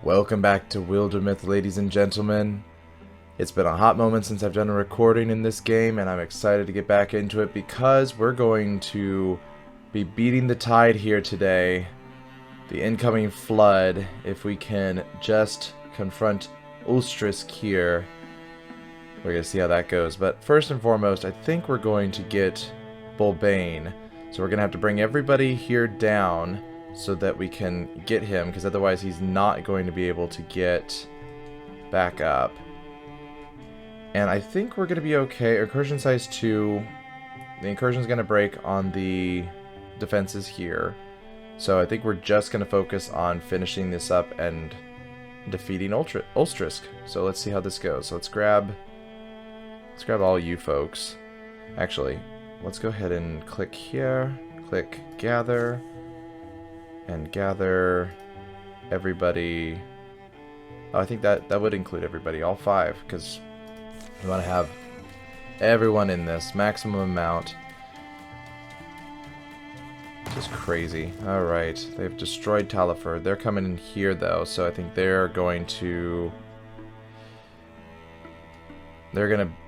Welcome back to Wildermyth, ladies and gentlemen. It's been a hot moment since I've done a recording in this game, and I'm excited to get back into it because we're going to be beating the tide here today. The incoming flood, if we can just confront Ulstrisk here. We're going to see how that goes. But first and foremost, I think we're going to get Bulbane. So we're going to have to bring everybody here down so that we can get him, because otherwise he's not going to be able to get back up. And I think we're going to be okay. Incursion size 2. The incursion's going to break on the defenses here. So I think we're just going to focus on finishing this up and defeating Ulstrisk. So let's see how this goes. So let's grab all you folks. Actually, let's go ahead and click here. Click gather. And gather everybody. Oh, I think that would include everybody, all 5, because we want to have everyone in this maximum amount. Just crazy. All right, they've destroyed Taliford. They're coming in here though, so I think they're going to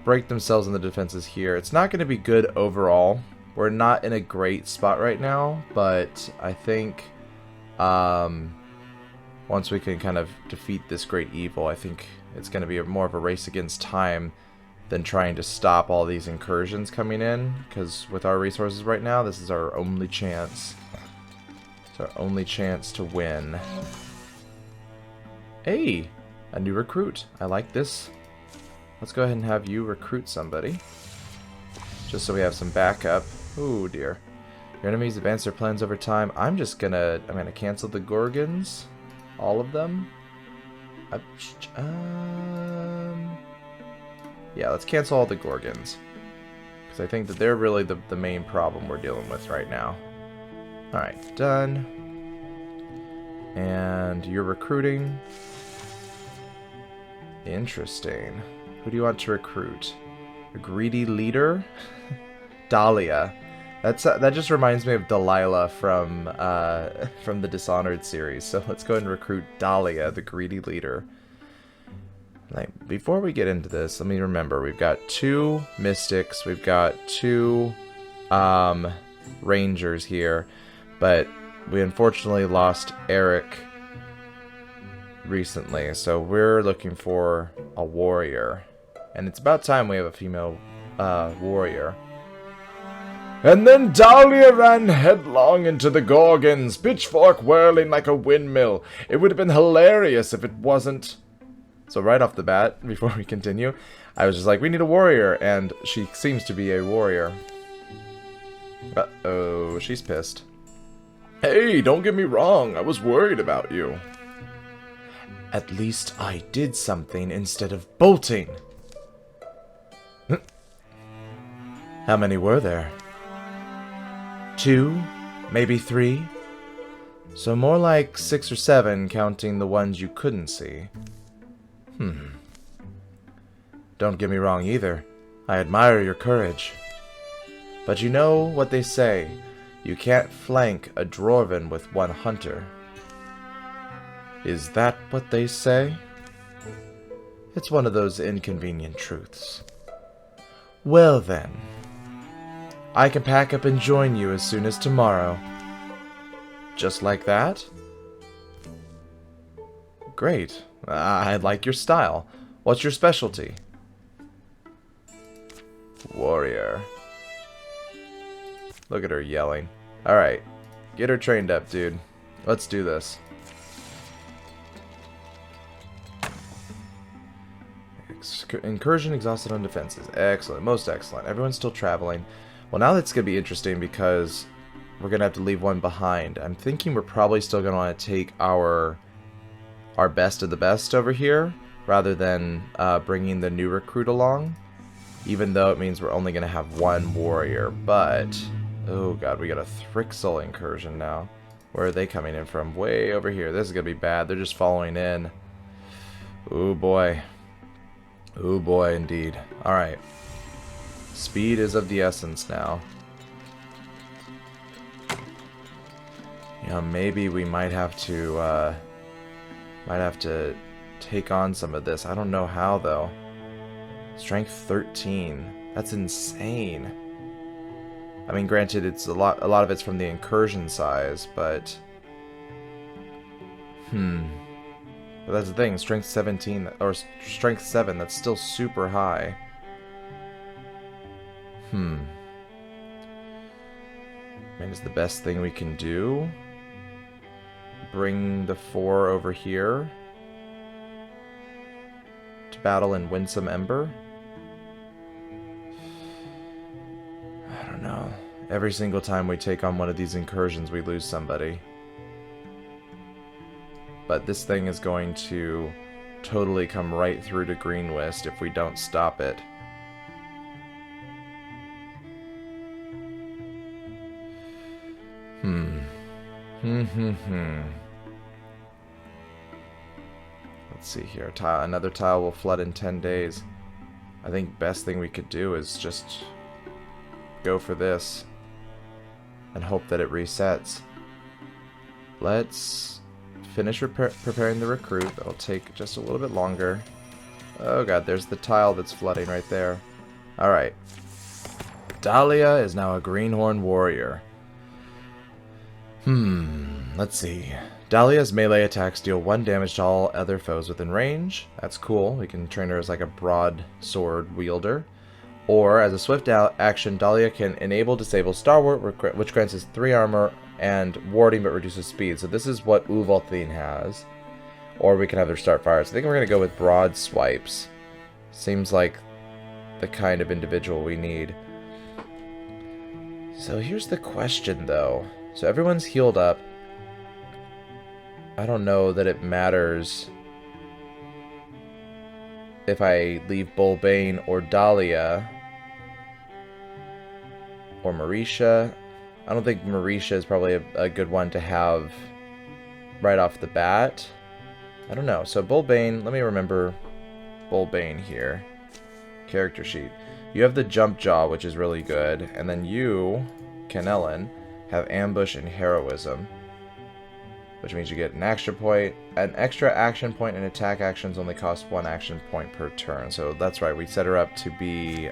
break themselves in the defenses here. It's not going to be good overall. We're not in a great spot right now, but I think once we can kind of defeat this great evil, I think it's going to be more of a race against time than trying to stop all these incursions coming in, because with our resources right now, this is our only chance. It's our only chance to win. Hey, a new recruit. I like this. Let's go ahead and have you recruit somebody, just so we have some backup. Oh dear. Your enemies advance their plans over time. I'm gonna cancel the Gorgons. All of them. Yeah, let's cancel all the Gorgons, because I think that they're really the main problem we're dealing with right now. Alright, done. And you're recruiting. Interesting. Who do you want to recruit? A greedy leader? Dahlia. That just reminds me of Delilah from the Dishonored series. So let's go ahead and recruit Dahlia, the greedy leader. Like, before we get into this, let me remember, we've got 2 mystics, we've got 2 rangers here, but we unfortunately lost Eric recently, so we're looking for a warrior, and it's about time we have a female warrior. And then Dahlia ran headlong into the Gorgons, pitchfork whirling like a windmill. It would have been hilarious if it wasn't. So right off the bat, before we continue, I was just like, we need a warrior, and she seems to be a warrior. Uh-oh, she's pissed. Hey, don't get me wrong, I was worried about you. At least I did something instead of bolting. How many were there? 2, maybe 3. So more like 6 or 7, counting the ones you couldn't see. Don't get me wrong either. I admire your courage. But you know what they say, you can't flank a dwarven with one hunter. Is that what they say? It's one of those inconvenient truths. Well then, I can pack up and join you as soon as tomorrow. Just like that? Great. I like your style. What's your specialty? Warrior. Look at her yelling. Alright. Get her trained up, dude. Let's do this. Incursion exhausted on defenses. Excellent. Most excellent. Everyone's still traveling. Well, now that's going to be interesting because we're going to have to leave one behind. I'm thinking we're probably still going to want to take our best of the best over here, rather than bringing the new recruit along, even though it means we're only going to have 1 warrior. But, oh god, we got a Thrixel incursion now. Where are they coming in from? Way over here. This is going to be bad. They're just following in. Oh boy. Oh boy, indeed. Alright. Speed is of the essence now. You know, maybe we might have to Might have to take on some of this. I don't know how, though. Strength 13. That's insane. I mean, granted, it's a lot of it's from the incursion size, but... But that's the thing, strength 17, or strength 7, that's still super high. I mean, is the best thing we can do bring the 4 over here to battle in Winsome Ember? I don't know. Every single time we take on one of these incursions, we lose somebody. But this thing is going to totally come right through to Greenwist if we don't stop it. Let's see here. Another tile will flood in 10 days. I think best thing we could do is just go for this and hope that it resets. Let's finish preparing the recruit. That'll take just a little bit longer. Oh god, there's the tile that's flooding right there. Alright. Dahlia is now a greenhorn warrior. Let's see. Dahlia's melee attacks deal 1 damage to all other foes within range. That's cool. We can train her as like a broadsword wielder. Or, as a swift action, Dahlia can enable disable Stalwart, which grants us 3 armor and warding but reduces speed. So this is what Uvalthine has. Or we can have her start fire. So I think we're going to go with broad swipes. Seems like the kind of individual we need. So here's the question, though. So everyone's healed up. I don't know that it matters if I leave Bulbane or Dahlia or Marisha. I don't think Marisha is probably a good one to have right off the bat. I don't know. So Bulbane, let me remember Bulbane here. Character sheet. You have the jump jaw, which is really good. And then you, Canellen, have ambush and heroism, which means you get an extra action point, and attack actions only cost 1 action point per turn. So that's right. We set her up to be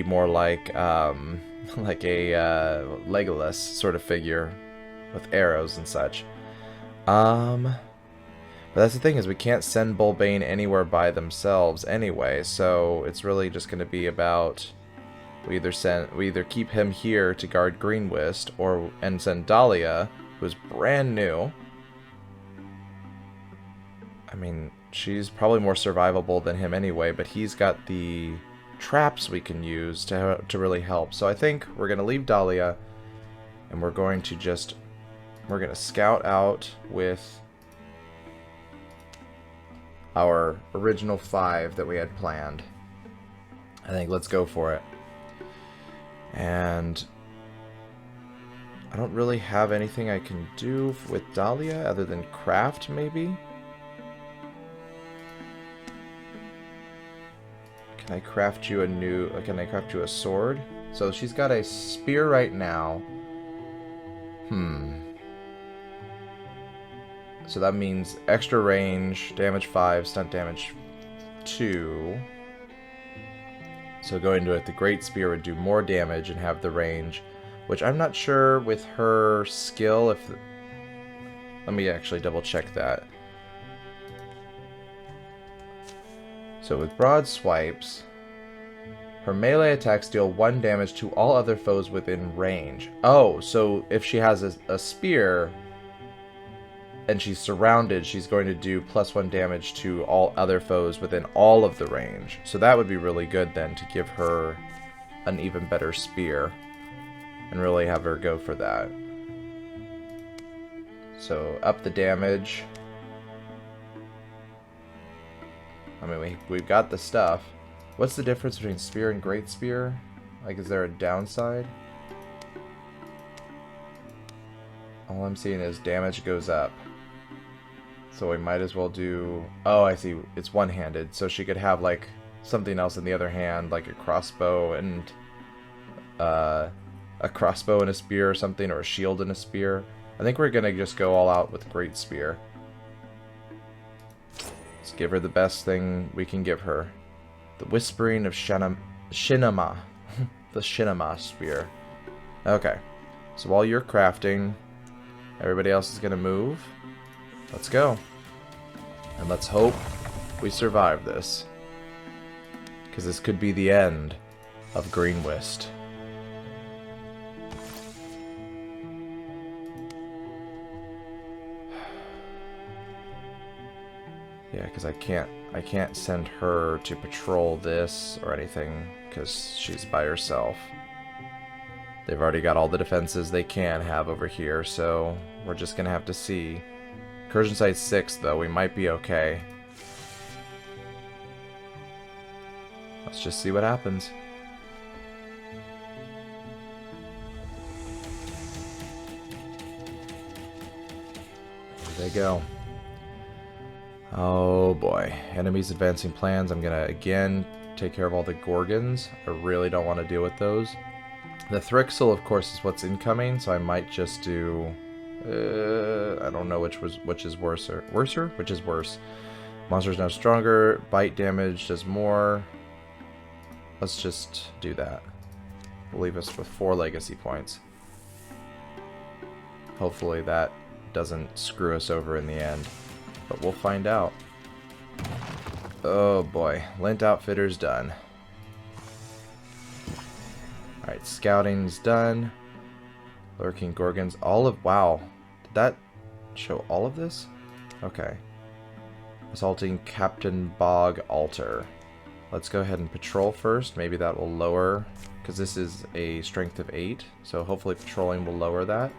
more like like a Legolas sort of figure with arrows and such. But that's the thing, is we can't send Bulbane anywhere by themselves anyway. So it's really just going to be about we either keep him here to guard Greenwist, and send Dahlia, who's brand new. I mean, she's probably more survivable than him anyway, but he's got the traps we can use to really help. So I think we're going to leave Dahlia, and we're going to scout out with our original 5 that we had planned. I think let's go for it. And I don't really have anything I can do with Dahlia other than craft, maybe? Can I craft you a sword? So she's got a spear right now. So that means extra range, damage 5, stunt damage 2. So going to it, the Great Spear would do more damage and have the range, which I'm not sure with her skill if... Let me actually double check that. So with broad swipes, her melee attacks deal 1 damage to all other foes within range. Oh, so if she has a spear and she's surrounded, she's going to do +1 damage to all other foes within all of the range. So that would be really good then, to give her an even better spear and really have her go for that. So up the damage. I mean, we've got the stuff. What's the difference between spear and great spear? Like, is there a downside? All I'm seeing is damage goes up. So we might as well do... Oh, I see. It's one-handed. So she could have, like, something else in the other hand, like a crossbow and... a crossbow and a spear or something, or a shield and a spear. I think we're going to just go all out with Great Spear. Let's give her the best thing we can give her. The Whispering of Shinama. The Shinama Spear. Okay. So while you're crafting, everybody else is going to move. Let's go. And let's hope we survive this. Because this could be the end of Green Whist. Yeah, because I can't send her to patrol this or anything because she's by herself. They've already got all the defenses they can have over here, so we're just gonna have to see. Incursion Site 6, though, we might be okay. Let's just see what happens. Here they go. Oh boy. Enemies advancing plans. I'm gonna again take care of all the Gorgons. I really don't want to deal with those. The Thrixel, of course, is what's incoming, so I might just do... I don't know which is worse. Which is worse? Monster's now stronger. Bite damage does more. Let's just do that. We'll leave us with 4 legacy points. Hopefully that doesn't screw us over in the end. But we'll find out. Oh boy. Lint Outfitter's done. Alright, scouting's done. Lurking Gorgons. All of... Wow. Did that show all of this? Okay. Assaulting Captain Bog Altar. Let's go ahead and patrol first. Maybe that will lower... Because this is a strength of 8. So hopefully patrolling will lower that.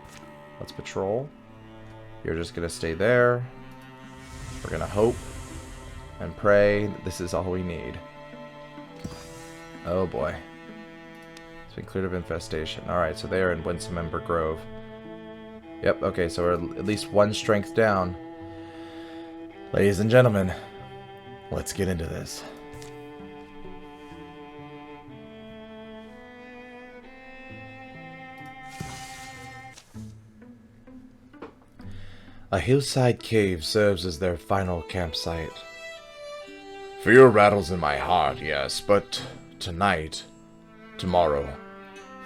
Let's patrol. You're just going to stay there. We're going to hope and pray that this is all we need. Oh boy. It's been cleared of infestation. Alright, so they are in Winsome Ember Grove. Yep, okay, so we're at least 1 strength down. Ladies and gentlemen, let's get into this. A hillside cave serves as their final campsite. Fear rattles in my heart, yes, but tonight, tomorrow,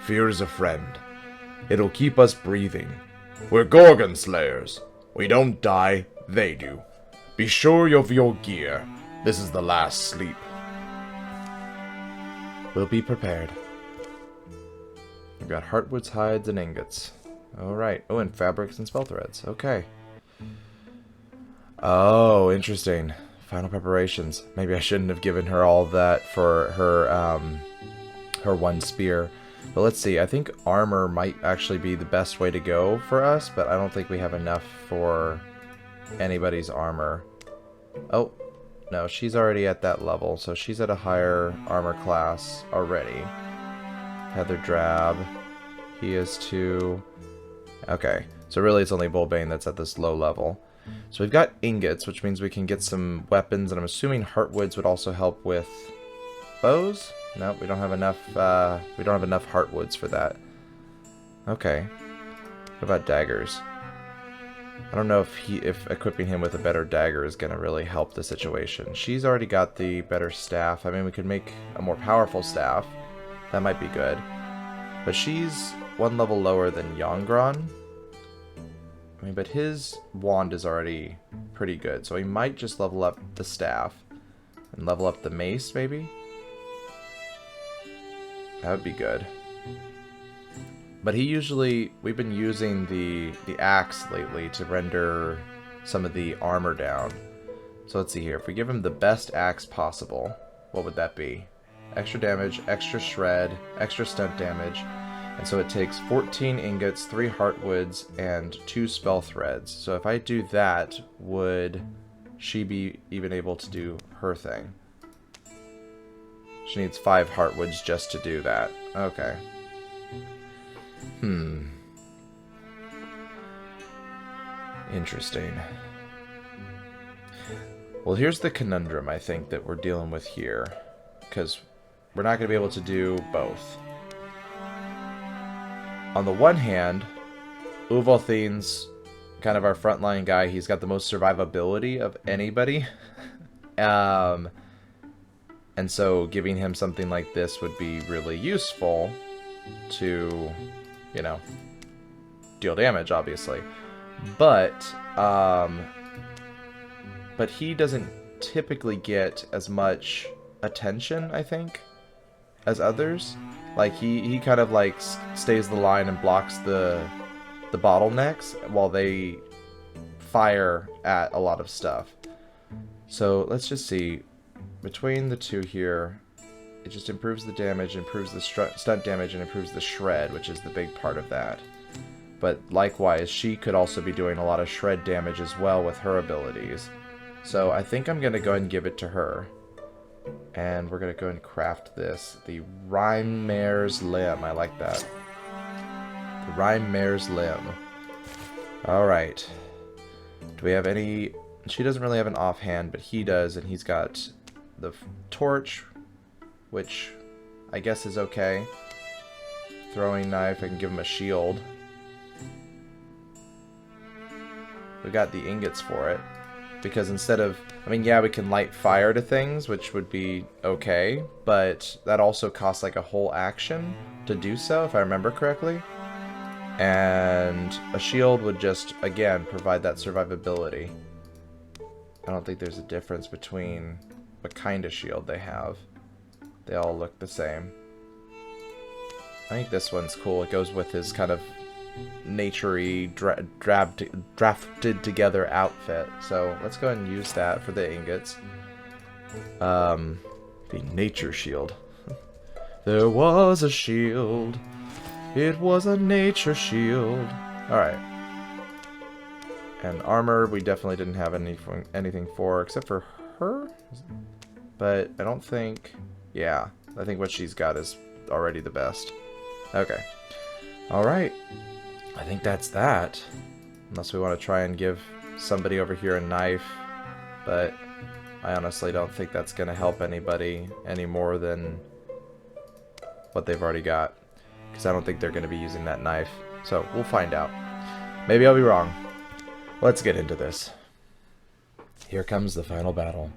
fear is a friend. It'll keep us breathing. We're Gorgon Slayers. We don't die, they do. Be sure of your gear. This is the last sleep. We'll be prepared. We've got heartwoods, hides, and ingots. Alright. Oh, and fabrics and spell threads. Okay. Oh, interesting. Final preparations. Maybe I shouldn't have given her all that for her 1 spear. But let's see. I think armor might actually be the best way to go for us, but I don't think we have enough for anybody's armor. Oh, no, she's already at that level, so she's at a higher armor class already. Heather Drab. He is too. Okay, so really it's only Bulbane that's at this low level. So we've got ingots, which means we can get some weapons, and I'm assuming heartwoods would also help with bows? Nope, we don't have enough heartwoods for that. Okay. What about daggers? I don't know if equipping him with a better dagger is gonna really help the situation. She's already got the better staff. I mean, we could make a more powerful staff. That might be good. But she's 1 level lower than Yongron. I mean, but his wand is already pretty good, so he might just level up the staff and level up the mace, maybe? That would be good. But we've been using the axe lately to render some of the armor down. So let's see here. If we give him the best axe possible, what would that be? Extra damage, extra shred, extra stunt damage. And so it takes 14 ingots, 3 heartwoods, and 2 spell threads. So if I do that, would she be even able to do her thing? She needs 5 heartwoods just to do that. Okay. Interesting. Well, here's the conundrum, I think, that we're dealing with here. Because we're not going to be able to do both. On the one hand, Uvalthine's kind of our frontline guy. He's got the most survivability of anybody. And so giving him something like this would be really useful to, you know, deal damage, obviously. But he doesn't typically get as much attention, I think, as others. Like, he kind of, like, stays the line and blocks the bottlenecks while they fire at a lot of stuff. So, let's just see. Between the two here, it just improves the damage, improves the stunt damage, and improves the shred, which is the big part of that. But likewise, she could also be doing a lot of shred damage as well with her abilities. So I think I'm going to go ahead and give it to her. And we're going to go and craft this. The Rhyme Mare's Limb. I like that. The Rhyme Mare's Limb. Alright. Do we have any... She doesn't really have an offhand, but he does, and he's got the torch, which I guess is okay. Throwing knife, I can give him a shield. We got the ingots for it. Because instead of... I mean, yeah, we can light fire to things, which would be okay. But that also costs like a whole action to do so, if I remember correctly. And a shield would just, again, provide that survivability. I don't think there's a difference between what kind of shield they have. They all look the same. I think this one's cool. It goes with his kind of nature-y, drafted together outfit. So let's go ahead and use that for the ingots. The nature shield. There was a shield. It was a nature shield. Alright. And armor, we definitely didn't have anything for, except for her. But I don't think... Yeah, I think what she's got is already the best. Okay. Alright. I think that's that. Unless we want to try and give somebody over here a knife. But I honestly don't think that's going to help anybody any more than what they've already got. Because I don't think they're going to be using that knife. So, we'll find out. Maybe I'll be wrong. Let's get into this. Here comes the final battle.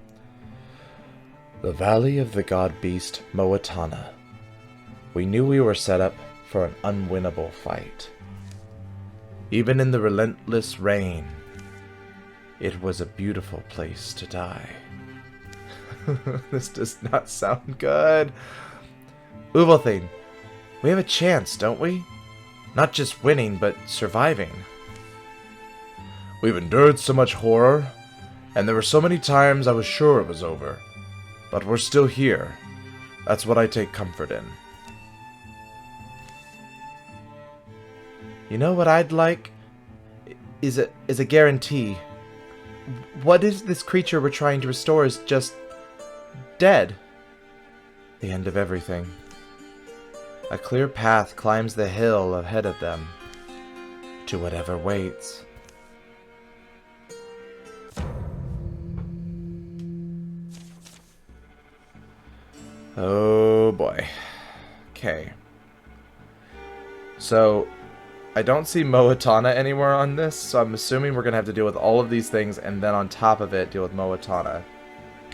The Valley of the God-Beast Moatana. We knew we were set up for an unwinnable fight. Even in the relentless rain, it was a beautiful place to die. This does not sound good. Uvalthine, we have a chance, don't we? Not just winning, but surviving. We've endured so much horror, and there were so many times I was sure it was over. But we're still here. That's what I take comfort in. You know what I'd like? Is a guarantee. What is this creature we're trying to restore is just dead? The end of everything. A clear path climbs the hill ahead of them to whatever waits. Oh boy. Okay. So, I don't see Moatana anywhere on this, so I'm assuming we're going to have to deal with all of these things and then on top of it deal with Moatana.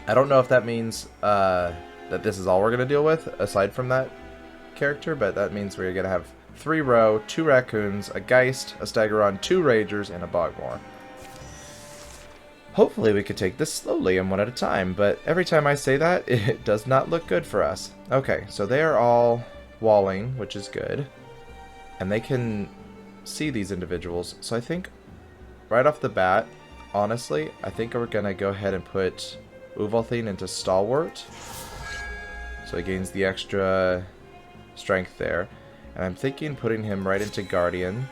I don't know if that means that this is all we're going to deal with, aside from that character, but that means we're going to have 3 Roe, 2 Raccoons, a Geist, a Staggeron, 2 Ragers, and a Bogmore. Hopefully we could take this slowly and one at a time, but every time I say that, it does not look good for us. Okay, so they are all walling, which is good. And they can see these individuals, so I think right off the bat, honestly, I think we're going to go ahead and put Uvalthine into Stalwart. So he gains the extra strength there. And I'm thinking putting him right into Guardian.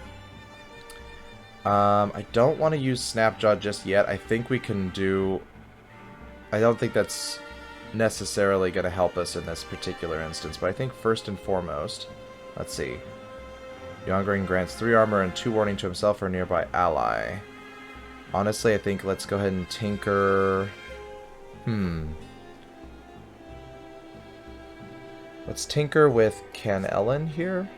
I don't want to use Snapjaw just yet. I think we can do... I don't think that's necessarily going to help us in this particular instance, but I think first and foremost, let's see. Youngring grants 3 armor and 2 warning to himself or a nearby ally. Honestly, I think let's go ahead and tinker... Let's tinker with Can Ellen here.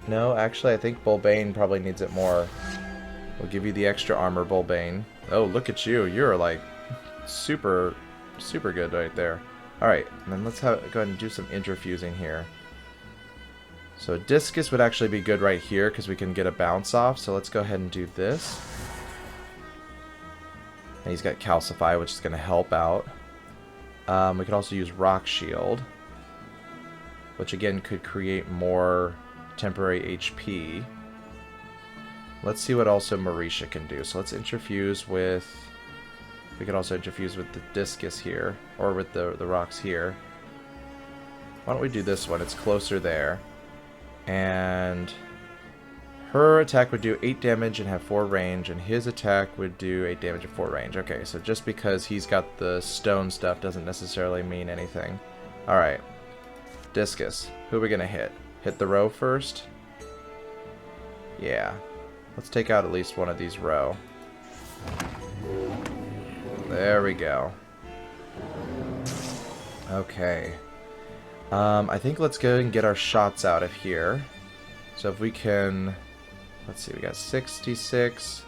No, actually, I think Bulbane probably needs it more. We'll give you the extra armor, Bulbane. Oh, look at you. You're, like, super, super good right there. Alright, and then let's go ahead and do some interfusing here. So Discus would actually be good right here because we can get a bounce off. So let's go ahead and do this. And he's got Calcify, which is going to help out. We could also use Rock Shield, which again could create more temporary HP. Let's see what also Marisha can do. So let's interfuse with... We could also interfuse with the Discus here, or with the rocks here. Why don't we do this one? It's closer there. And her attack would do 8 damage and have 4 range, and his attack would do 8 damage and 4 range. Okay, so just because he's got the stone stuff doesn't necessarily mean anything. Alright. Discus. Who are we going to hit? Hit the row first? Yeah. Let's take out at least one of these row. There we go. Okay. I think let's go and get our shots out of here. So if we can... Let's see, we got 66.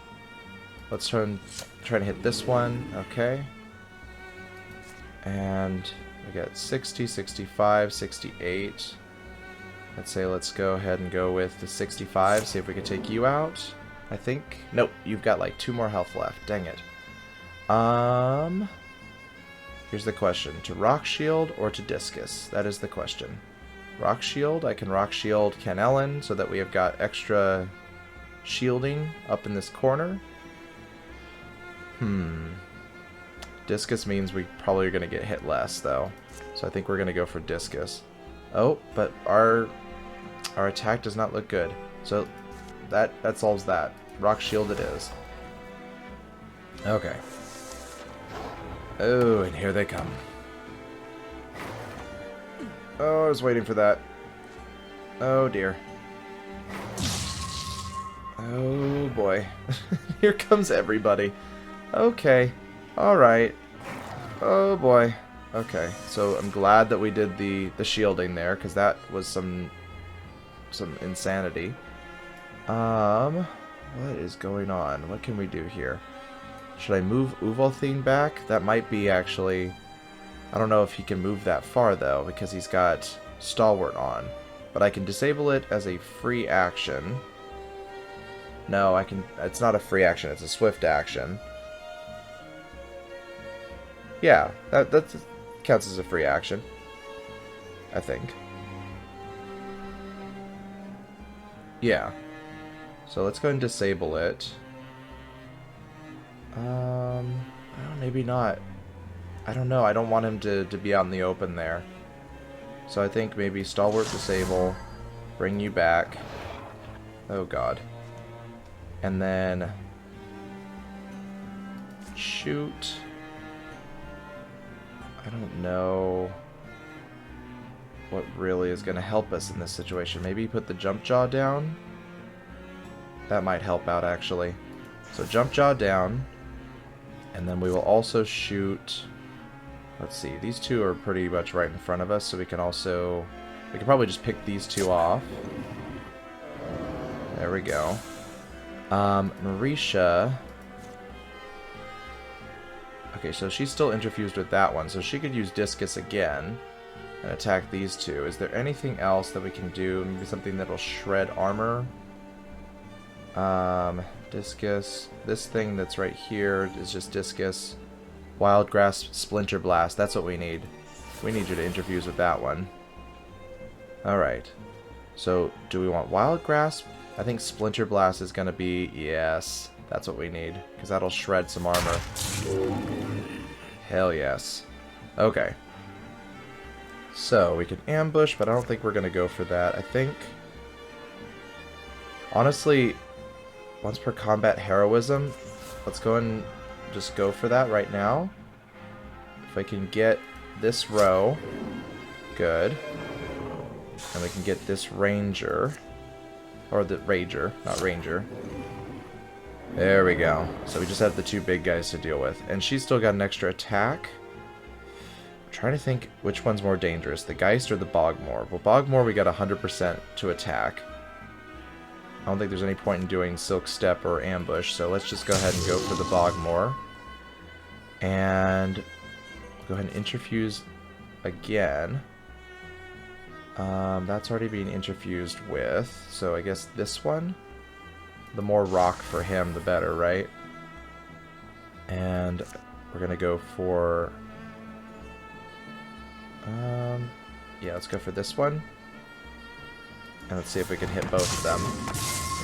Let's try to hit this one. Okay. And we got 60, 65, 68. Let's say let's go ahead and go with the 65. See if we can take you out. I think... Nope, you've got like 2 more health left. Dang it. Here's the question. To Rock Shield or to Discus? That is the question. Rock Shield. I can Rock Shield Ken Ellen so that we have got extra shielding up in this corner. Discus means we probably are going to get hit less, though. So I think we're going to go for Discus. Oh, but our attack does not look good. So that solves that. Rock Shield it is. Okay. Oh, and here they come. Oh, I was waiting for that. Oh, dear. Oh, boy. Here comes everybody. Okay. Alright. Oh, boy. Okay. So, I'm glad that we did the shielding there, because that was some insanity. What is going on? What can we do here? Should I move Uvalthine back? That might be actually... I don't know if he can move that far, though, because he's got Stalwart on. But I can disable it as a free action. No, I can... It's not a free action, it's a swift action. Yeah, that counts as a free action. I think. Yeah. So let's go and disable it. Maybe not. I don't know. I don't want him to be out in the open there. So I think maybe Stalwart disable, bring you back. Oh god. And then shoot. I don't know what really is going to help us in this situation. Maybe put the jump jaw down. That might help out actually. So jump jaw down. And then we will also shoot... Let's see, these two are pretty much right in front of us, so we can also... We can probably just pick these two off. There we go. Marisha... Okay, so she's still interfused with that one, so she could use Discus again and attack these two. Is there anything else that we can do? Maybe something that'll shred armor? Discus. This thing that's right here is just Discus. Wild Grasp, Splinter Blast. That's what we need. We need you to interfuse with that one. Alright. So, do we want Wild Grasp? I think Splinter Blast is going to be... Yes. That's what we need. Because that'll shred some armor. Hell yes. Okay. So, we can ambush, but I don't think we're going to go for that. I think... Honestly... Once per combat heroism, let's go and just go for that right now. If I can get this row, good. And we can get this ranger, or the rager, not ranger. There we go. So we just have the 2 big guys to deal with. And she's still got an extra attack. I'm trying to think which one's more dangerous, the Geist or the Bogmore. Well, Bogmore we got 100% to attack. I don't think there's any point in doing Silk Step or Ambush, so let's just go ahead and go for the Bogmore. And go ahead and Interfuse again. That's already being interfused with, so I guess this one? The more rock for him, the better, right? And we're gonna go for... yeah, let's go for this one. And let's see if we can hit both of them.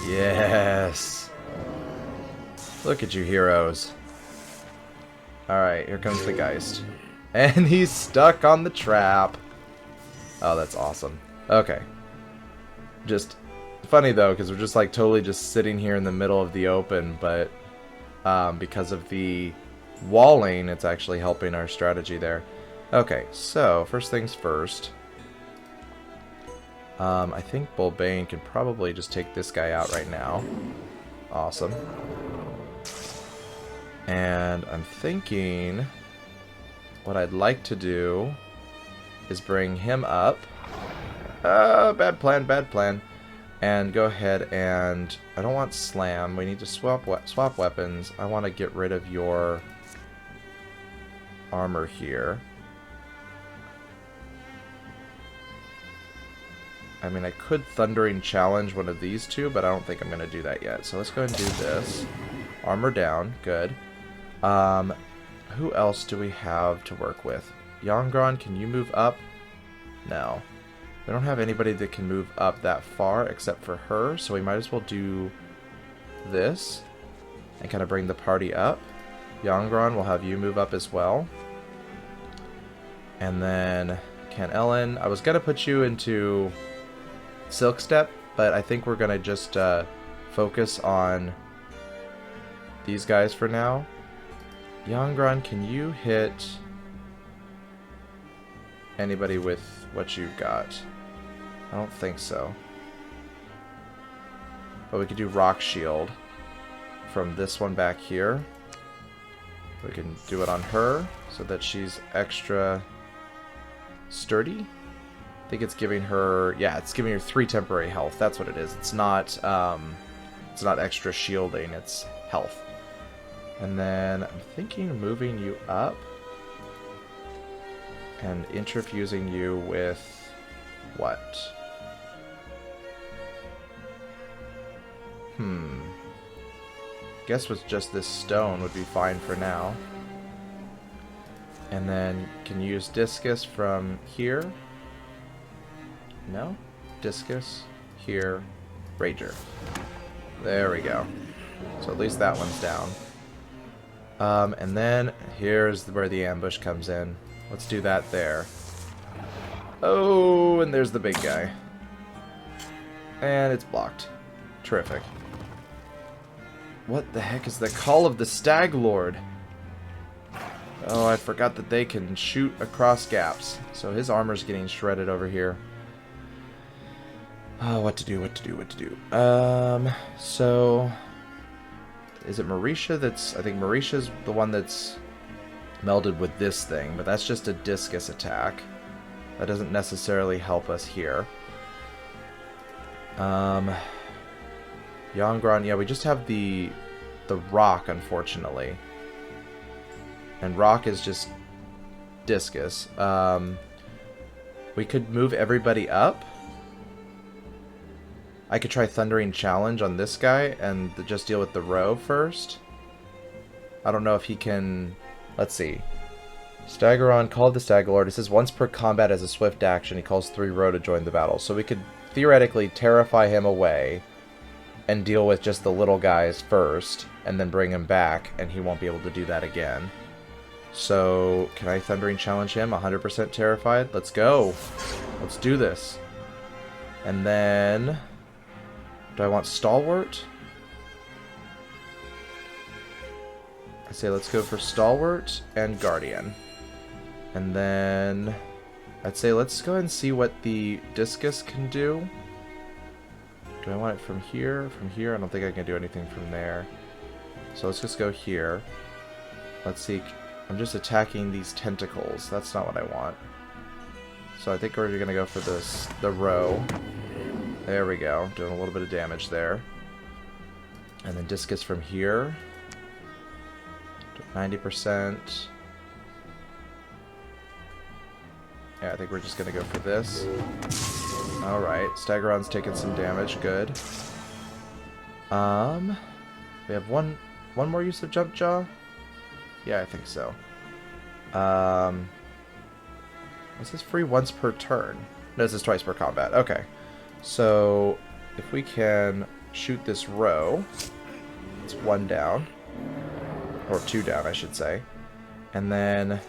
Yes! Look at you heroes. Alright, here comes the Geist. And he's stuck on the trap. Oh, that's awesome. Okay. Just funny though, because we're just like totally just sitting here in the middle of the open, but because of the walling, it's actually helping our strategy there. Okay, so first things first. I think Bulbane can probably just take this guy out right now. Awesome. And I'm thinking what I'd like to do is bring him up. Bad plan, bad plan. And go ahead and... I don't want Slam. We need to swap weapons. I want to get rid of your armor here. I mean, I could Thundering Challenge one of these two, but I don't think I'm going to do that yet. So let's go ahead and do this. Armor down. Good. Who else do we have to work with? Yongron, can you move up? No. We don't have anybody that can move up that far except for her, so we might as well do this and kind of bring the party up. Yongron, we'll have you move up as well. And then Can Ellen, I was going to put you into Silk Step, but I think we're going to just focus on these guys for now. Yongron, can you hit anybody with what you've got? I don't think so. But we could do Rock Shield from this one back here. We can do it on her so that she's extra sturdy. I think it's giving her, yeah, it's giving her 3 temporary health. That's what it is. It's not extra shielding, it's health. And then I'm thinking of moving you up and interfusing you with what? Guess with just this stone would be fine for now. And then can you use Discus from here? No? Discus, here, Rager. There we go. So at least that one's down. And then here's where the ambush comes in. Let's do that there. Oh, and there's the big guy. And it's blocked. Terrific. What the heck is the Call of the Stag Lord? Oh, I forgot that they can shoot across gaps. So his armor's getting shredded over here. Oh, what to do, what to do, what to do. So... Is it Marisha that's... I think Marisha's the one that's melded with this thing, but that's just a discus attack. That doesn't necessarily help us here. Yongron, yeah, we just have the rock, unfortunately. And rock is just discus. We could move everybody up. I could try Thundering Challenge on this guy and just deal with the row first. I don't know if he can... Let's see. Staggeron, Call of the Stag Lord. It says once per combat as a swift action, he calls 3 row to join the battle. So we could theoretically terrify him away and deal with just the little guys first, and then bring him back, and he won't be able to do that again. So, can I Thundering Challenge him? 100% terrified? Let's go. Let's do this. And then... Do I want Stalwart? I say let's go for Stalwart and Guardian. And then... I'd say let's go ahead and see what the Discus can do. Do I want it from here? From here? I don't think I can do anything from there. So let's just go here. Let's see. I'm just attacking these tentacles. That's not what I want. So I think we're going to go for this, the row. There we go. Doing a little bit of damage there. And then discus from here. 90%. Yeah, I think we're just going to go for this. Alright, Staggeron's taking some damage. Good. We have one more use of Jump Jaw? Yeah, I think so. Is this free once per turn? No, this is twice per combat. Okay. So, if we can shoot this row, it's 1 down. Or 2 down, I should say. And then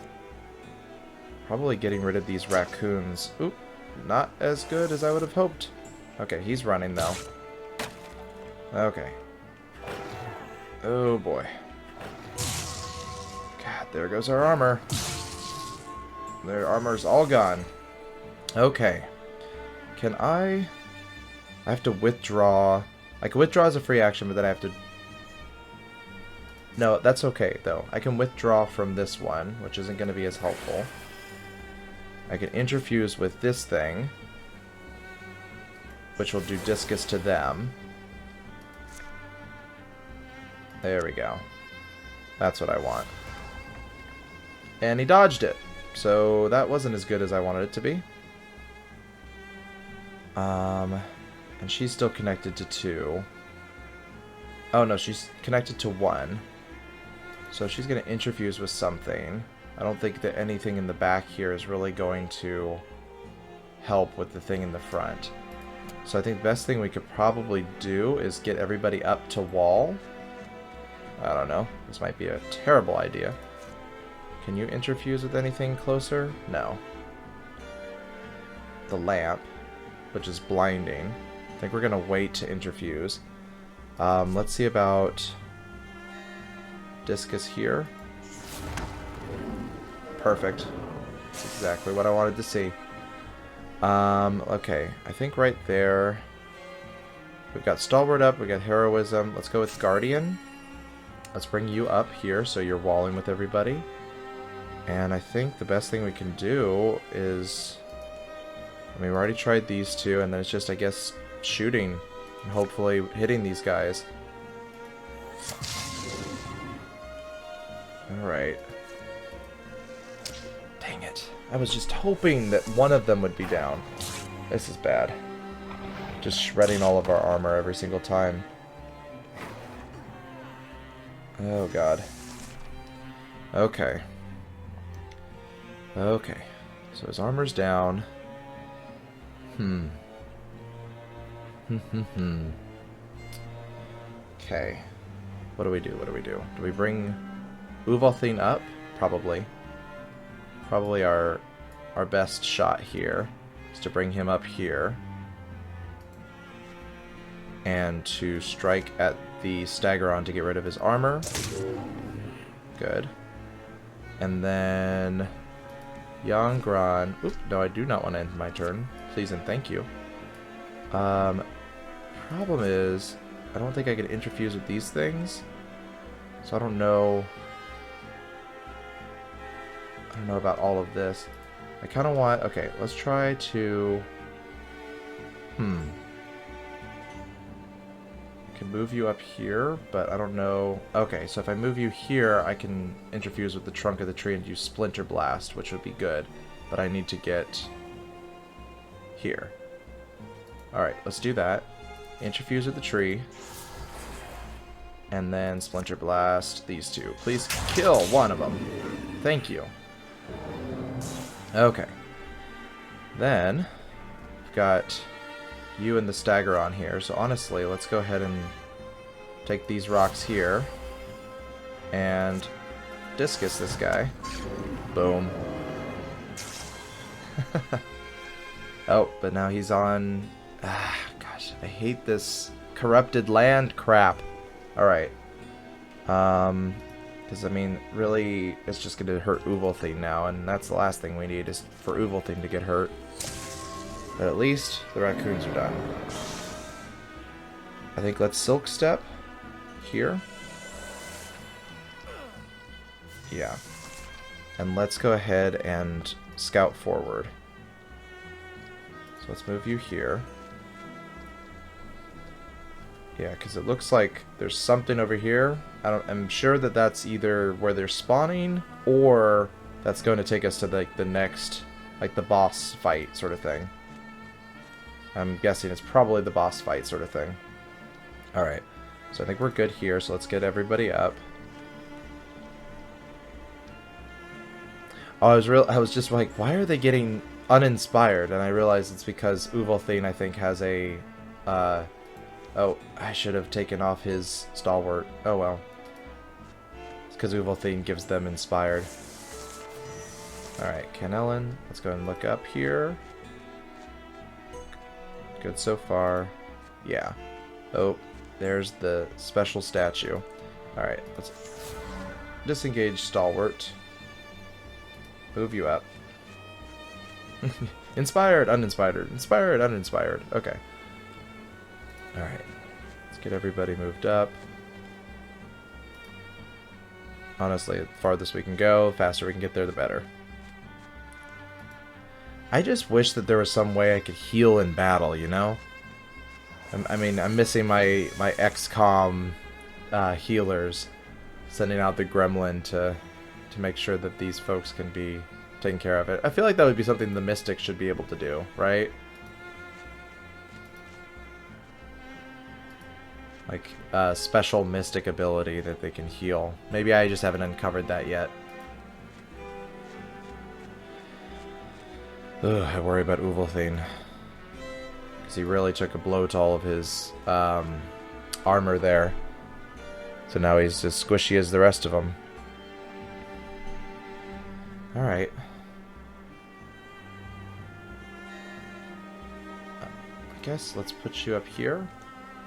probably getting rid of these raccoons. Oop, not as good as I would have hoped. Okay, he's running though. Okay. Oh boy. God, there goes our armor. Their armor's all gone. Okay. Can I have to withdraw. I can withdraw as a free action, but then I have to... No, that's okay, though. I can withdraw from this one, which isn't going to be as helpful. I can interfuse with this thing, which will do discus to them. There we go. That's what I want. And he dodged it. So that wasn't as good as I wanted it to be. And she's still connected to 2. Oh no, she's connected to 1. So she's going to interfuse with something. I don't think that anything in the back here is really going to help with the thing in the front. So I think the best thing we could probably do is get everybody up to wall. I don't know. This might be a terrible idea. Can you interfuse with anything closer? No. The lamp, which is blinding. I think we're going to wait to interfuse. Let's see about discus here. Perfect. That's exactly what I wanted to see. Okay, I think right there we've got Stalwart up, we got Heroism. Let's go with Guardian. Let's bring you up here so you're walling with everybody. And I think the best thing we can do is... I mean, we already tried these two, and then it's just, I guess, shooting and hopefully hitting these guys. Alright. Dang it. I was just hoping that one of them would be down. This is bad. Just shredding all of our armor every single time. Oh god. Okay. Okay. So his armor's down. Okay. What do we do? What do we do? Do we bring Uvalthine up? Probably. Probably our best shot here is to bring him up here. And to strike at the Staggeron to get rid of his armor. Good. And then Yangran. Oop, no, I do not want to end my turn. Please and thank you. Problem is, I don't think I can interfuse with these things. So I don't know about all of this. I kind of want... Okay, let's try to... Can move you up here, but I don't know... Okay, so if I move you here, I can interfuse with the trunk of the tree and use Splinter Blast, which would be good. But I need to get here. Alright, let's do that. Interfuse with the tree. And then Splinter Blast these two. Please kill one of them. Thank you. Okay. Then, we've got you and the Staggeron here. So honestly, let's go ahead and take these rocks here. And discus this guy. Boom. Oh, but now he's on... gosh, I hate this corrupted land crap. Alright. Because, I mean, really, it's just going to hurt Uvalthine now, and that's the last thing we need, is for Uvalthine to get hurt. But at least the raccoons are done. I think let's Silk Step here. Yeah. And let's go ahead and scout forward. So let's move you here. Yeah, because it looks like there's something over here. I'm sure that that's either where they're spawning, or that's going to take us to like the next, like the boss fight sort of thing. I'm guessing it's probably the boss fight sort of thing. Alright, so I think we're good here, so let's get everybody up. Oh, I was just like, why are they getting uninspired? And I realized it's because Uvalthine, I think, has a, oh, I should have taken off his stalwart. Oh well. It's because Uvalthine gives them inspired. Alright, Canellen, let's go and look up here. Good so far. Yeah. Oh, there's the special statue. Alright, let's disengage Stalwart. Move you up. Inspired, uninspired. Inspired, uninspired. Okay. Alright. Let's get everybody moved up. Honestly, the farthest we can go, the faster we can get there, the better. I just wish that there was some way I could heal in battle, you know? I mean, I'm missing my XCOM healers, sending out the gremlin to make sure that these folks can be taken care of. I feel like that would be something the Mystic should be able to do, right? Like a special Mystic ability that they can heal. Maybe I just haven't uncovered that yet. Ugh, I worry about Uvalthine. Because he really took a blow to all of his armor there. So now he's as squishy as the rest of them. Alright. I guess let's put you up here.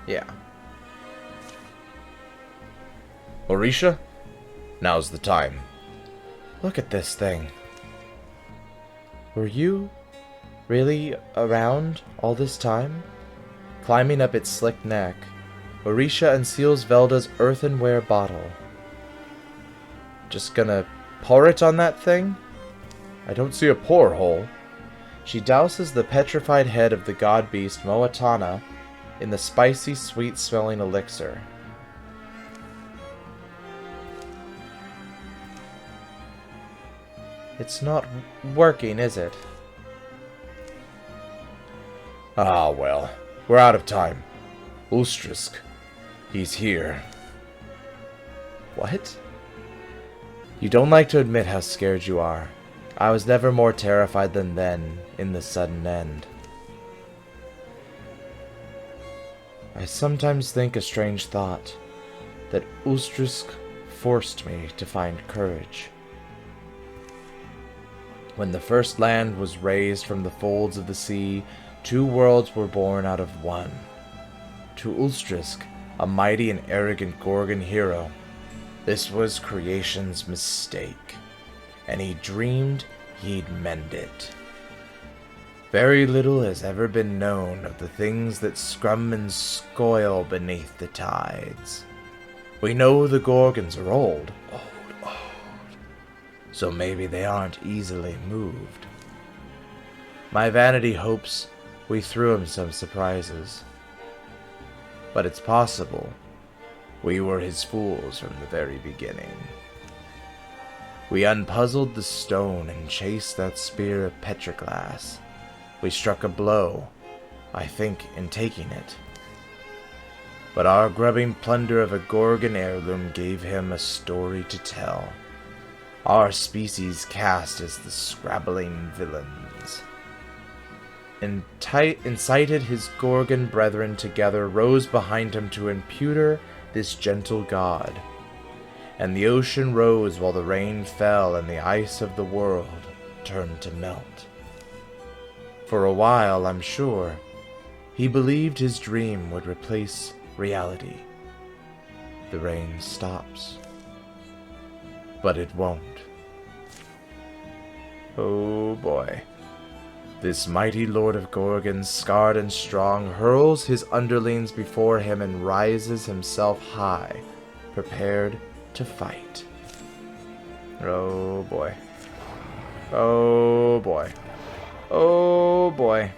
Yeah. Orisha? Now's the time. Look at this thing. Were you really around all this time? Climbing up its slick neck, Orisha unseals Velda's earthenware bottle. Just gonna pour it on that thing? I don't see a pour hole. She douses the petrified head of the god beast Moatana in the spicy, sweet-smelling elixir. It's not working, is it? Ah, well. We're out of time. Ulstrisk. He's here. What? You don't like to admit how scared you are. I was never more terrified than then, in the sudden end. I sometimes think a strange thought, that Ulstrisk forced me to find courage. When the first land was raised from the folds of the sea, 2 worlds were born out of one. To Ulstrisk, a mighty and arrogant Gorgon hero, this was creation's mistake, and he dreamed he'd mend it. Very little has ever been known of the things that scrum and scoil beneath the tides. We know the Gorgons are old. So maybe they aren't easily moved. My vanity hopes we threw him some surprises. But it's possible we were his fools from the very beginning. We unpuzzled the stone and chased that spear of petroglass. We struck a blow, I think, in taking it. But our grubbing plunder of a Gorgon heirloom gave him a story to tell. Our species cast as the scrabbling villains. Incited his Gorgon brethren together, rose behind him to impugn this gentle god. And the ocean rose while the rain fell, and the ice of the world turned to melt. For a while, I'm sure, he believed his dream would replace reality. The rain stops. But it won't. Oh boy. This mighty lord of Gorgon, scarred and strong, hurls his underlings before him and rises himself high, prepared to fight. Oh boy. Oh boy. Oh boy.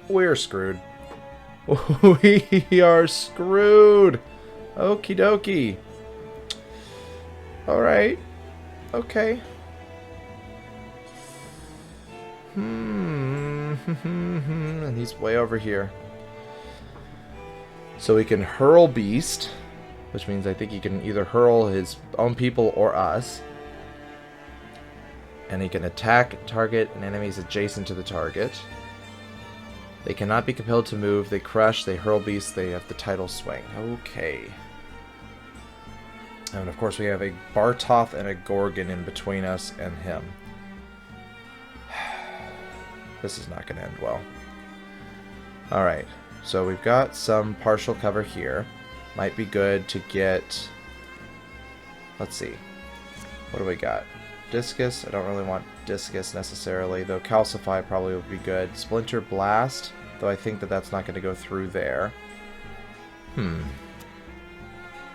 We're screwed. We are screwed. Okie dokie. Alright. Okay. And he's way over here. So we can hurl Beast, which means I think he can either hurl his own people or us. And he can attack, target, and enemies adjacent to the target. They cannot be compelled to move. They crush, they hurl Beast, they have the tidal swing. Okay. And of course we have a Bartoth and a Gorgon in between us and him. This is not going to end well. Alright, so we've got some partial cover here. Might be good to get... Let's see. What do we got? Discus. I don't really want Discus necessarily, though Calcify probably would be good. Splinter Blast, though I think that that's not going to go through there. We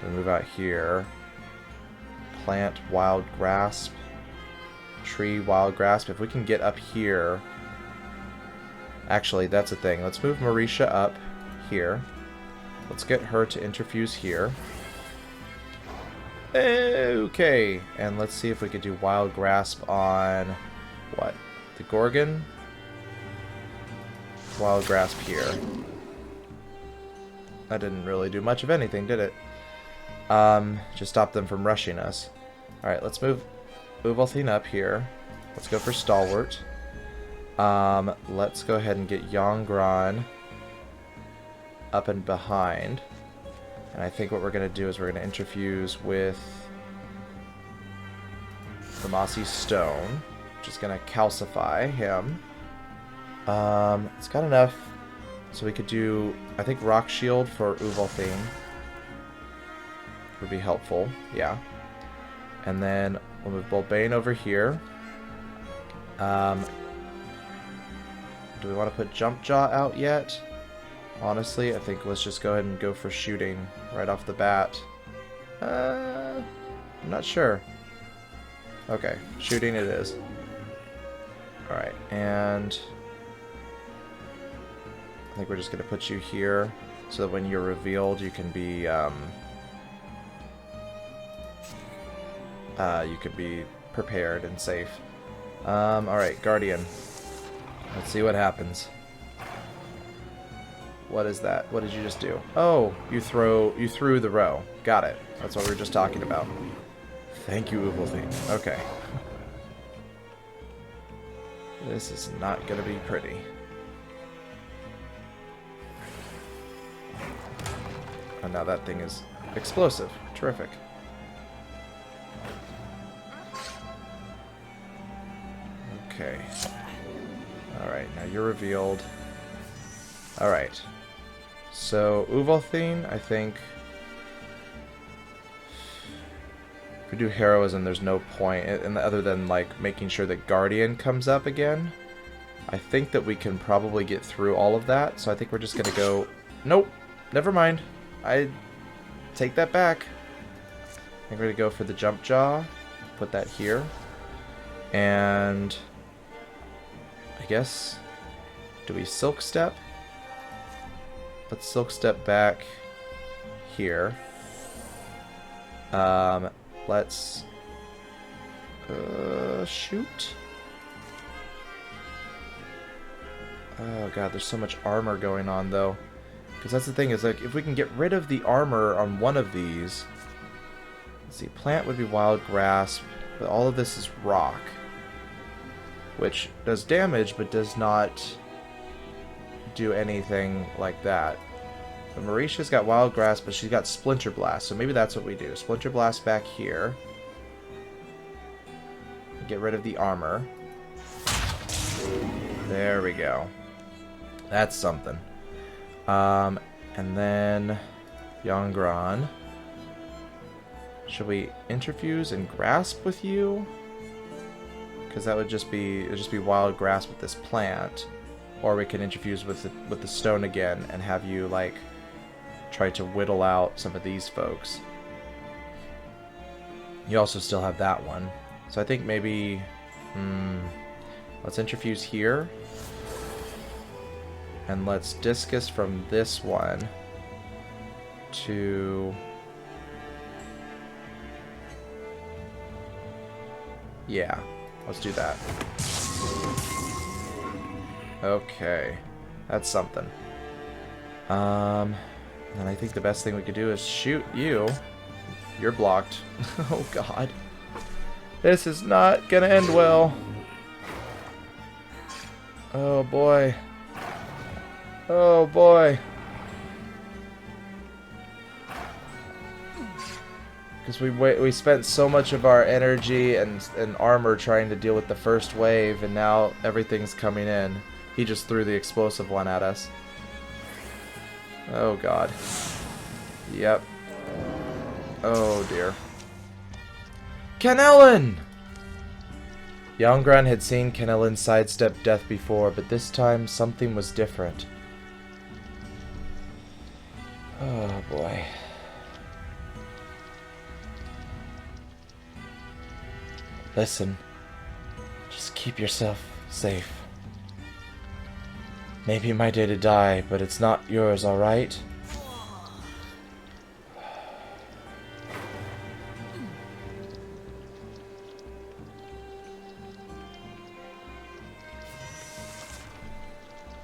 move out here. Plant Wild Grasp. Tree Wild Grasp. If we can get up here... Actually, that's a thing. Let's move Marisha up here. Let's get her to interfuse here. Okay, and let's see if we could do Wild Grasp on what? The Gorgon? Wild Grasp here. That didn't really do much of anything, did it? Just stop them from rushing us. Alright, let's move Uvalthine up here. Let's go for Stalwart. Let's go ahead and get Yongron up and behind. And I think what we're going to do is we're going to interfuse with the Mossy Stone, which is going to calcify him. It's got enough, so we could do, I think, Rock Shield for Uvalthine would be helpful, yeah. And then we'll move Bolbane over here. Do we want to put Jump Jaw out yet? Honestly, I think let's just go ahead and go for shooting right off the bat. I'm not sure. Okay, shooting it is. Alright, and I think we're just going to put you here so that when you're revealed you can be prepared and safe. Alright, Guardian. Let's see what happens. What is that? What did you just do? Oh, you threw the row. Got it. That's what we were just talking about. Thank you, Uvalthine. Okay. This is not gonna be pretty. And now that thing is explosive. Terrific. Okay. Alright, now you're revealed. Alright. So, Uvalthine, I think... If we do Heroism, there's no point, other than, like, making sure that Guardian comes up again. I think that we can probably get through all of that, so I think we're just gonna go... Nope! Never mind. I take that back. I think we're gonna go for the Jump Jaw. Put that here. And... I guess... Do we Silk Step? Let's Silk Step back here. Let's shoot. Oh god, there's so much armor going on though. Because that's the thing, is like if we can get rid of the armor on one of these. Let's see, plant would be Wild Grasp, but all of this is rock. Which does damage, but does not do anything like that. But Marisha's got Wild Grasp, but she's got Splinter Blast, so maybe that's what we do. Splinter Blast back here. Get rid of the armor. There we go. That's something. And then Yongron. Should we interfuse and grasp with you? Because that would just be Wild Grasp with this plant. Or we can interfuse with the stone again and have you like try to whittle out some of these folks. You also still have that one. So I think maybe let's interfuse here. And let's discus from this one to... Yeah, let's do that. Okay, that's something. And I think the best thing we could do is shoot you. You're blocked. Oh god. This is not gonna end well. Oh boy. Oh boy. Because we spent so much of our energy and armor trying to deal with the first wave, and now everything's coming in. He just threw the explosive one at us. Oh god. Yep. Oh dear. Canellen! Yangran had seen Canellen sidestep death before, but this time something was different. Oh boy. Listen. Just keep yourself safe. Maybe my day to die, but it's not yours, alright?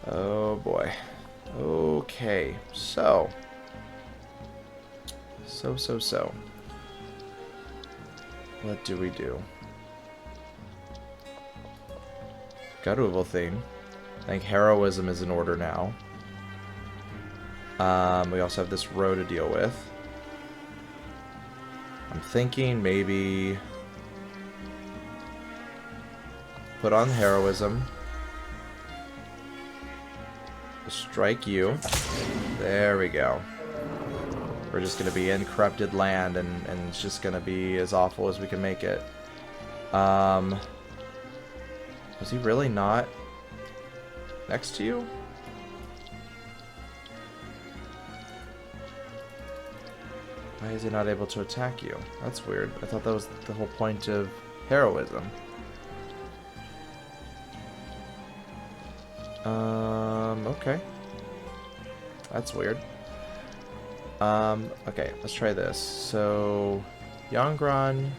Oh boy. Okay, so. What do we do? Guttural thing. I think heroism is in order now. We also have this row to deal with. I'm thinking maybe put on heroism. Strike you. There we go. We're just going to be in corrupted land, and it's just going to be as awful as we can make it. Was he really not next to you? Why is he not able to attack you? That's weird. I thought that was the whole point of heroism. Okay. That's weird. Okay, let's try this. So, Yangran,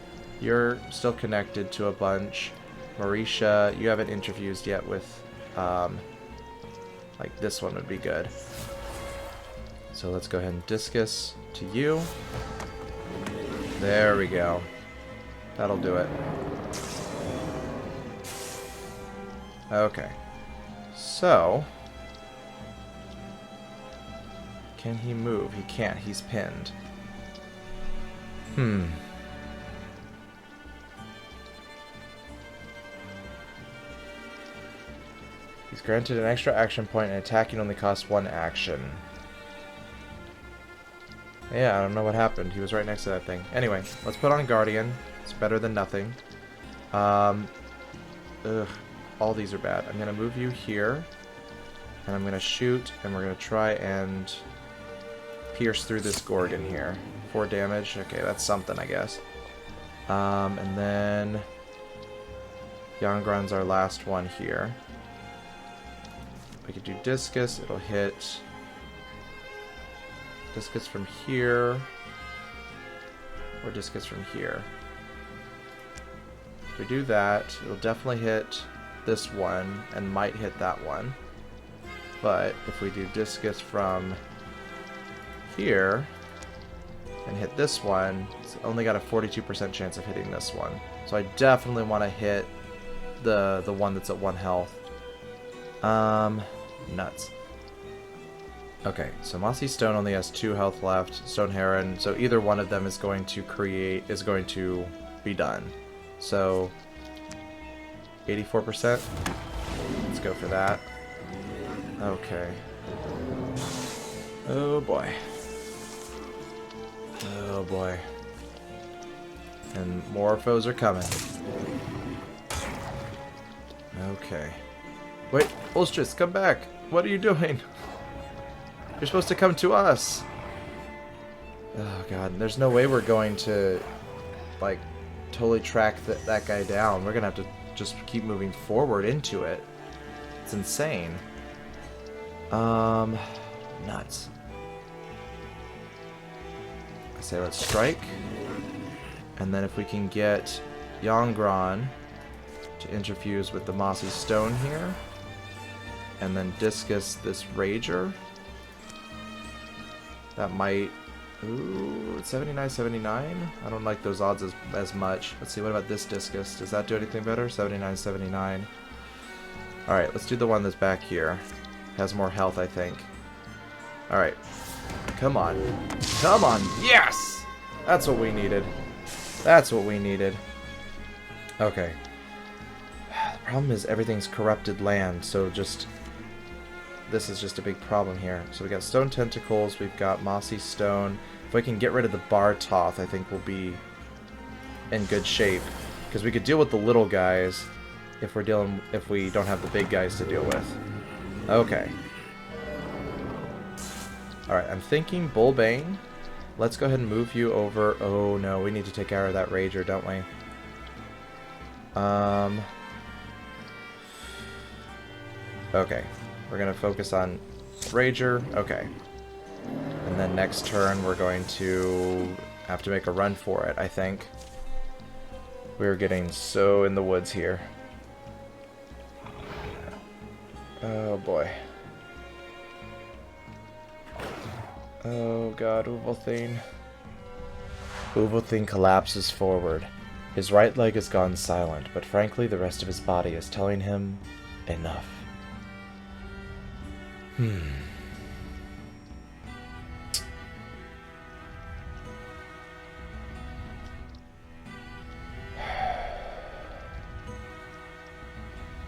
you're still connected to a bunch. Marisha, you haven't interfused yet with, like this one would be good. So let's go ahead and discus to you. There we go. That'll do it. Okay. So, can he move? He can't. He's pinned. He's granted an extra action point, and attacking only costs 1 action. Yeah, I don't know what happened. He was right next to that thing. Anyway, let's put on Guardian. It's better than nothing. Ugh. All these are bad. I'm going to move you here. And I'm going to shoot, and we're going to try and pierce through this Gorgon here. 4 damage. Okay, that's something, I guess. And then Yangran's our last one here. We could do Discus. It'll hit Discus from here. Or Discus from here. If we do that, it'll definitely hit this one and might hit that one. But if we do Discus from here and hit this one, it's only got a 42% chance of hitting this one. So I definitely want to hit the one that's at 1 health. Nuts. Okay, so Mossy Stone only has 2 health left. Stone Heron, so either one of them is going to be done. So 84%. Let's go for that. Okay. Oh boy. Oh boy. And more foes are coming. Okay. Wait, Ulstrus, come back! What are you doing? You're supposed to come to us! Oh god, there's no way we're going to, like, totally track that guy down. We're gonna have to just keep moving forward into it. It's insane. Nuts. I say let's strike. And then if we can get Yongron to interfuse with the Mossy Stone here. And then discus this Rager. That might... Ooh, 79, 79? I don't like those odds as much. Let's see, what about this discus? Does that do anything better? 79, 79. Alright, let's do the one that's back here. Has more health, I think. Alright. Come on. Come on! Yes! That's what we needed. That's what we needed. Okay. The problem is everything's corrupted land, so just... This is just a big problem here. So we got Stone Tentacles, we've got Mossy Stone. If we can get rid of the Bartoth, I think we'll be in good shape. Because we could deal with the little guys if we don't have the big guys to deal with. Okay. Alright, I'm thinking Bullbane. Let's go ahead and move you over. Oh no, we need to take care of that Rager, don't we? Okay. We're going to focus on Rager. Okay. And then next turn we're going to have to make a run for it, I think. We're getting so in the woods here. Oh boy. Oh god, Ovaltine. Ovaltine collapses forward. His right leg has gone silent, but frankly the rest of his body is telling him enough.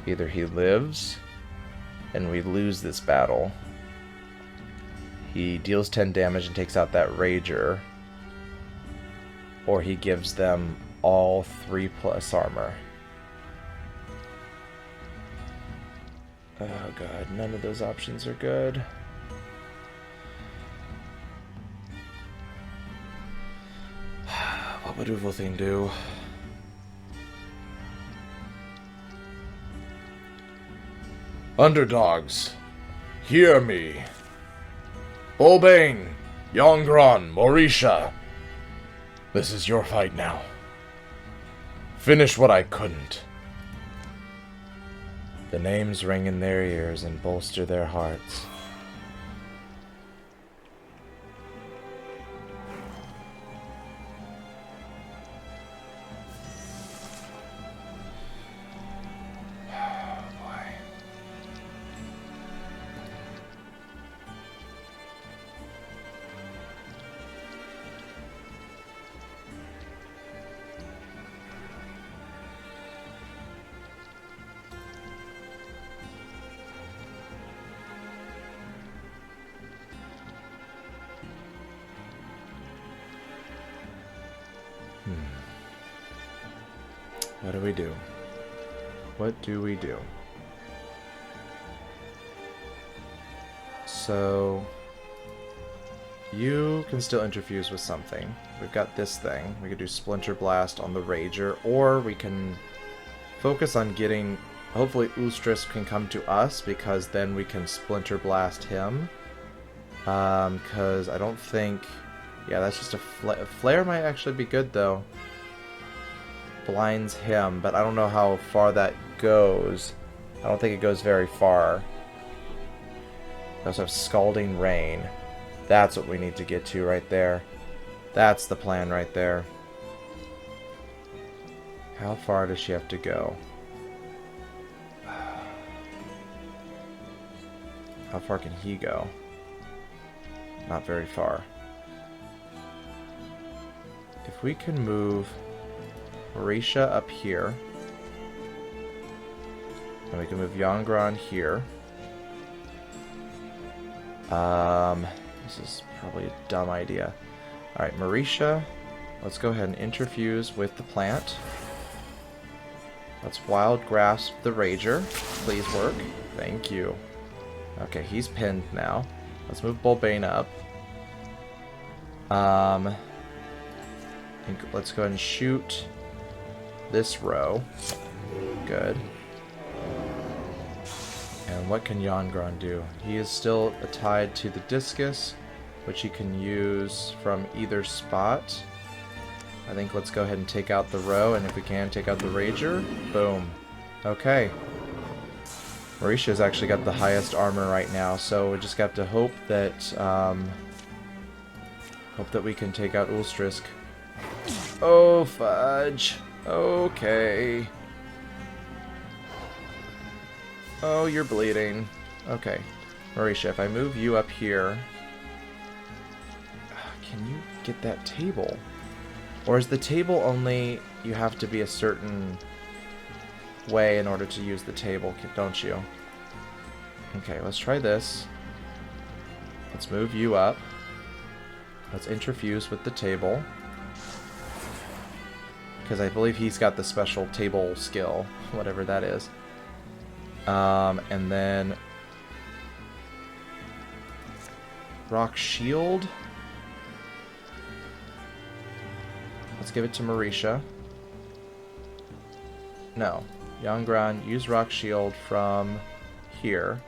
Either he lives and we lose this battle. He deals 10 damage and takes out that Rager. Or he gives them all 3+ armor. Oh god, none of those options are good. What would Ovaltine do? Underdogs, hear me. Bullbane, Yongron, Morisha. This is your fight now. Finish what I couldn't. The names ring in their ears and bolster their hearts. Oh boy. What do we do? What do we do? So, you can still interfuse with something. We've got this thing. We could do Splinter Blast on the Rager, or we can focus on getting... Hopefully Ustris can come to us, because then we can Splinter Blast him. Because I don't think... Yeah, that's just a Flare might actually be good, though. Blinds him, but I don't know how far that goes. I don't think it goes very far. We also have Scalding Rain. That's what we need to get to right there. That's the plan right there. How far does she have to go? How far can he go? Not very far. If we can move Morisha up here, and we can move Yongron here. This is probably a dumb idea. Alright, Morisha, let's go ahead and interfuse with the plant. Let's Wild Grasp the Rager. Please work. Thank you. Okay, he's pinned now. Let's move Bullbane up. Let's go ahead and shoot this row. Good. And what can Yongron do? He is still tied to the discus, which he can use from either spot. I think let's go ahead and take out the row, and if we can, take out the Rager. Boom. Okay. Marisha's actually got the highest armor right now, so we just have to hope that we can take out Ulstrisk. Oh, fudge. Okay. Oh, you're bleeding. Okay. Marisha, if I move you up here... Can you get that table? Or is the table only... You have to be a certain way in order to use the table, don't you? Okay, let's try this. Let's move you up. Let's interfuse with the table. Because I believe he's got the special table skill, whatever that is. And then... Rock Shield. Let's give it to Marisha. No. Yongron, use Rock Shield from here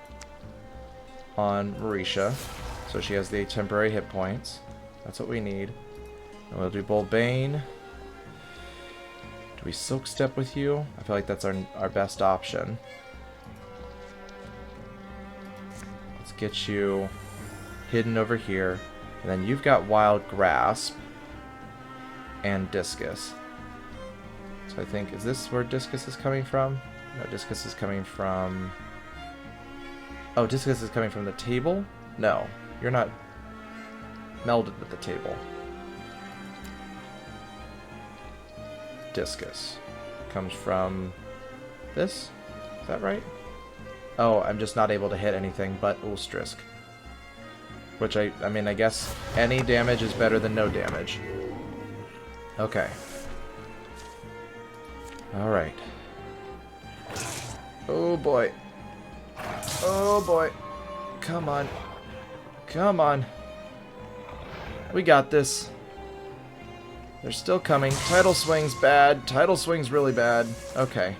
on Marisha. So she has the temporary hit points. That's what we need. And we'll do Bulbane. Do we Silk Step with you? I feel like that's our best option. Let's get you hidden over here. And then you've got Wild Grasp and Discus. So I think, is this where Discus is coming from? No, Discus is coming from... Oh, Discus is coming from the table? No, you're not melded with the table. Discus comes from this? Is that right? Oh, I'm just not able to hit anything but Ulstrisk. Which I mean, I guess any damage is better than no damage. Okay. Alright. Oh boy. Oh boy. Come on. Come on. We got this. They're still coming. Tidal Swing's bad. Tidal Swing's really bad. Okay.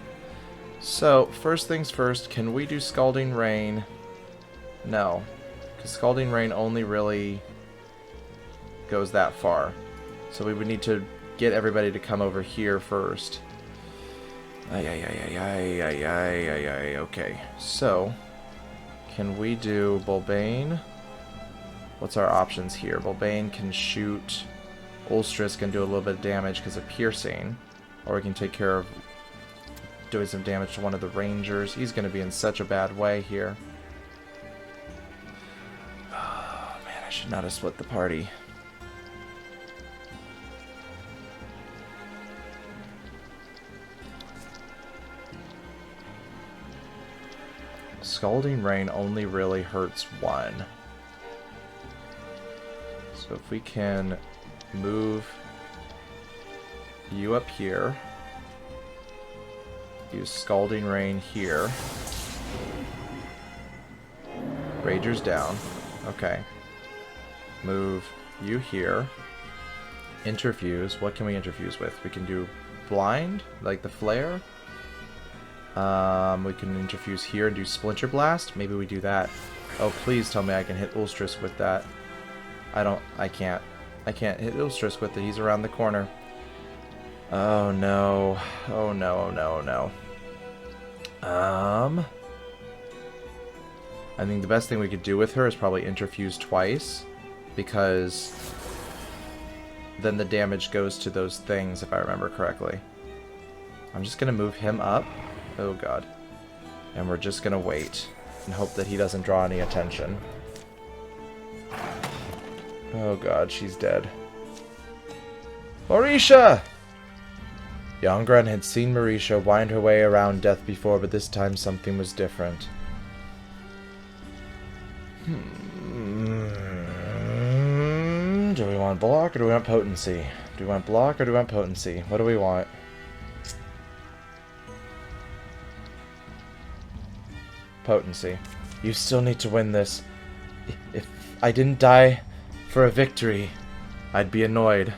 So, first things first, can we do Scalding Rain? No. Because Scalding Rain only really goes that far. So we would need to get everybody to come over here first. Okay. So, can we do Bulbane? What's our options here? Bulbane can shoot Ulstrisk and do a little bit of damage because of piercing. Or we can take care of doing some damage to one of the Rangers. He's going to be in such a bad way here. Oh, man, I should not have split the party. Scalding Rain only really hurts one. So if we can move you up here, use Scalding Rain here. Rager's down. Okay. Move you here. Interfuse. What can we interfuse with? We can do Blind, like the Flare. We can interfuse here and do Splinter Blast. Maybe we do that. Oh, please tell me I can hit Ulstrisk with that. I can't hit Ulstrisk with it. He's around the corner. Oh no. Oh no, oh no, oh no. I think the best thing we could do with her is probably interfuse twice, because then the damage goes to those things, if I remember correctly. I'm just gonna move him up. Oh god. And we're just gonna wait and hope that he doesn't draw any attention. Oh god, she's dead. Marisha! Yongron had seen Marisha wind her way around death before, but this time something was different. Do we want block or do we want potency? Do we want block or do we want potency? What do we want? Potency. You still need to win this. If I didn't die for a victory, I'd be annoyed.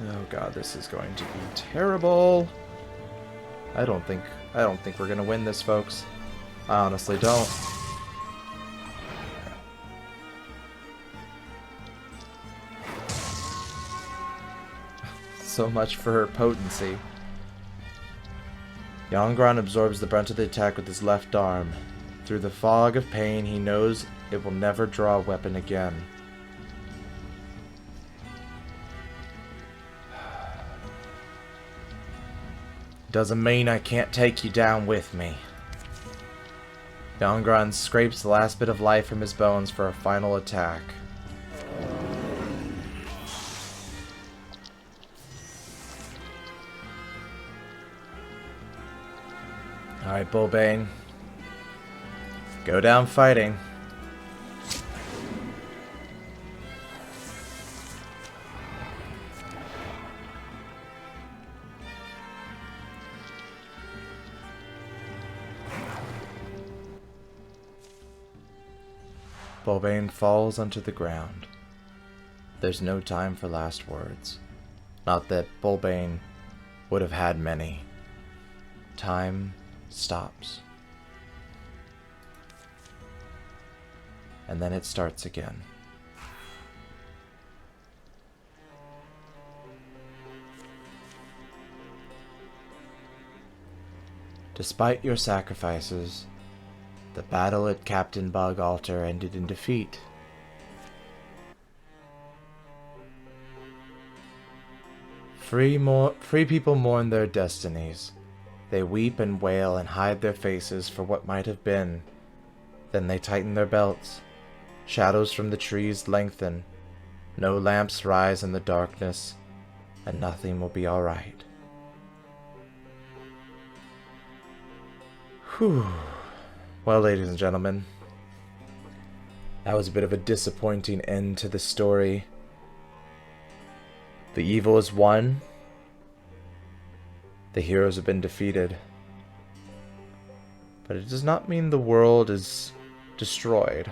Oh god, this is going to be terrible. I don't think we're gonna win this, folks. I honestly don't. So much for her potency. Yongran absorbs the brunt of the attack with his left arm. Through the fog of pain, he knows it will never draw a weapon again. Doesn't mean I can't take you down with me. Yongran scrapes the last bit of life from his bones for a final attack. Alright, Bullbane. Go down fighting. Bullbane falls onto the ground. There's no time for last words. Not that Bullbane would have had many. Time stops. And then it starts again. Despite your sacrifices, the battle at Captain Bug Altar ended in defeat. Free people mourn their destinies. They weep and wail and hide their faces for what might have been. Then they tighten their belts. Shadows from the trees lengthen. No lamps rise in the darkness, and nothing will be alright. Whew. Well, ladies and gentlemen, that was a bit of a disappointing end to the story. The evil is won. The heroes have been defeated. But it does not mean the world is destroyed.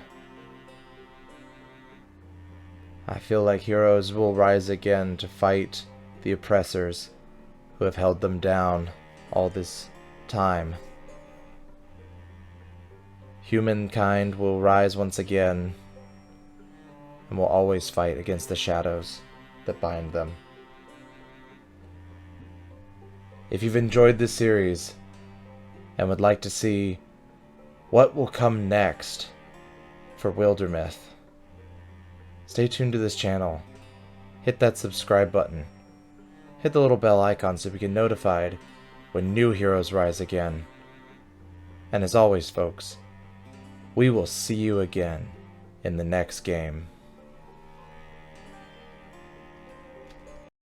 I feel like heroes will rise again to fight the oppressors who have held them down all this time. Humankind will rise once again and will always fight against the shadows that bind them. If you've enjoyed this series and would like to see what will come next for Wildermyth, stay tuned to this channel. Hit that subscribe button. Hit the little bell icon so we get notified when new heroes rise again. And as always, folks, we will see you again in the next game.